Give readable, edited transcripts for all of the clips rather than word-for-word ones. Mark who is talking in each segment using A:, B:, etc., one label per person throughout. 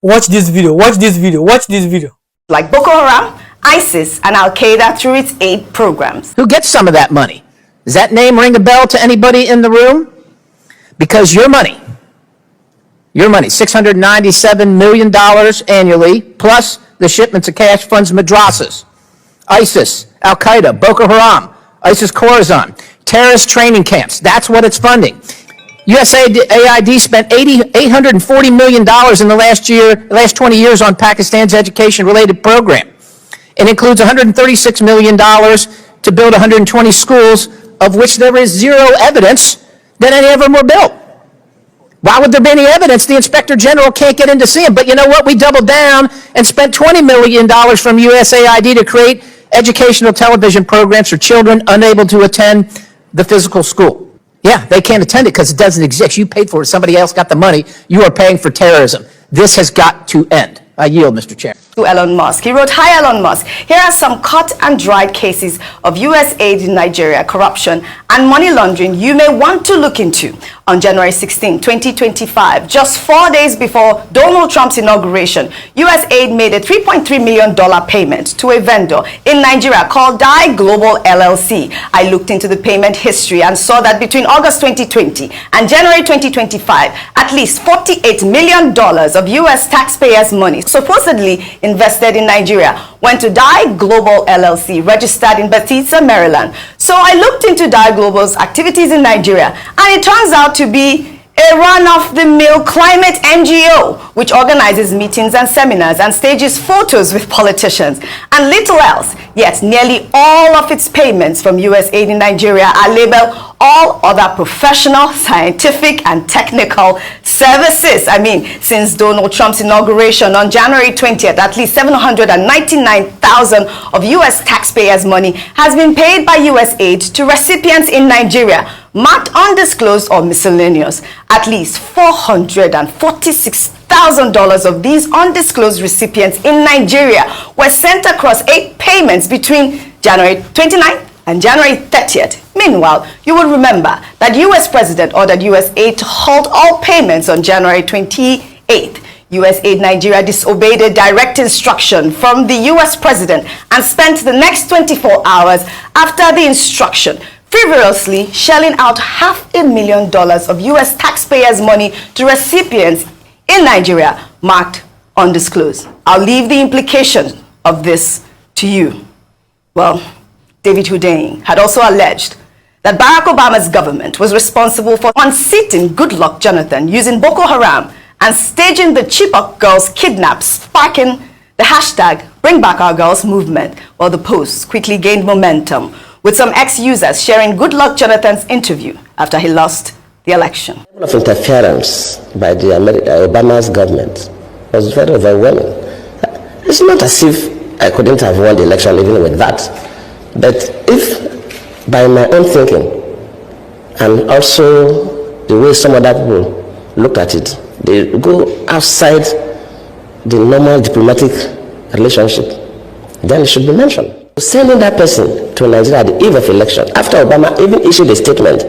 A: Watch this video, watch this video, watch this video.
B: Like Boko Haram, ISIS, and Al-Qaeda through its aid programs.
C: Who gets some of that money? Does that name ring a bell to anybody in the room? Because your money, $697 million annually, plus the shipments of cash funds madrasas, ISIS, Al-Qaeda, Boko Haram, ISIS Khorasan, terrorist training camps. That's what it's funding. USAID spent $840 million in the last 20 years on Pakistan's education-related program. It includes $136 million to build 120 schools, of which there is zero evidence that any of them were built. Why would there be any evidence? The Inspector General can't get in to see them. But you know what? We doubled down and spent $20 million from USAID to create educational television programs for children unable to attend the physical school. Yeah, they can't attend it because it doesn't exist. You paid for it. Somebody else got the money. You are paying for terrorism. This has got to end. I yield, Mr. Chair.
B: To Elon Musk. He wrote, "Hi Elon Musk, here are some cut and dried cases of US aid in Nigeria, corruption and money laundering you may want to look into." On January 16, 2025, just 4 days before Donald Trump's inauguration, US aid made a $3.3 million payment to a vendor in Nigeria called Dye Global LLC. I looked into the payment history and saw that between August 2020 and January 2025, at least $48 million of US taxpayers' money supposedly invested in Nigeria went to Dye Global LLC, registered in Bethesda, Maryland. So I looked into Dye Global's activities in Nigeria, and it turns out to be a run-of-the-mill climate NGO, which organizes meetings and seminars and stages photos with politicians and little else. Yet nearly all of its payments from US aid in Nigeria are labeled all other professional, scientific, and technical services. I mean, since Donald Trump's inauguration on January 20th, at least $799,000 of US taxpayers' money has been paid by US aid to recipients in Nigeria, marked undisclosed or miscellaneous. At least $446,000 of these undisclosed recipients in Nigeria were sent across 8 payments between January 29th and January 30th. Meanwhile, you will remember that US President ordered US aid to halt all payments on January 28th. US aid Nigeria disobeyed a direct instruction from the US President and spent the next 24 hours after the instruction frivolously shelling out $500,000 of US taxpayers' money to recipients in Nigeria, marked undisclosed. I'll leave the implications of this to you. Well, David Hundeyin had also alleged that Barack Obama's government was responsible for unseating Goodluck Jonathan using Boko Haram and staging the Chibok girls kidnap, sparking the hashtag #BringBackOurGirls movement. While the posts quickly gained momentum, with some ex-users sharing Goodluck Jonathan's interview after he lost the election.
D: The level of interference by the Obama's government was very overwhelming. It's not as if I couldn't have won the election even with that. But if, by my own thinking, and also the way some other people look at it, they go outside the normal diplomatic relationship, then it should be mentioned. Sending that person to Nigeria at the eve of election, after Obama even issued a statement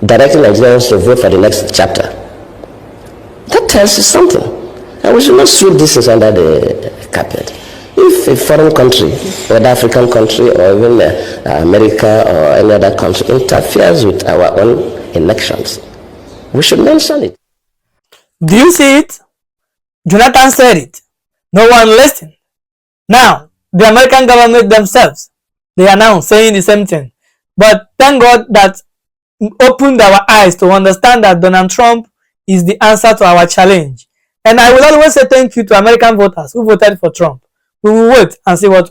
D: directing Nigerians to vote for the next chapter, that tells you something. And we should not sweep this under the carpet. If a foreign country, whether African country or even America or any other country, interferes with our own elections, we should mention it.
A: Do you see it? Jonathan said it. No one listened. Now, the American government themselves, they are now saying the same thing. But thank God that opened our eyes to understand that Donald Trump is the answer to our challenge. And I will always say thank you to American voters who voted for Trump. We will wait and see what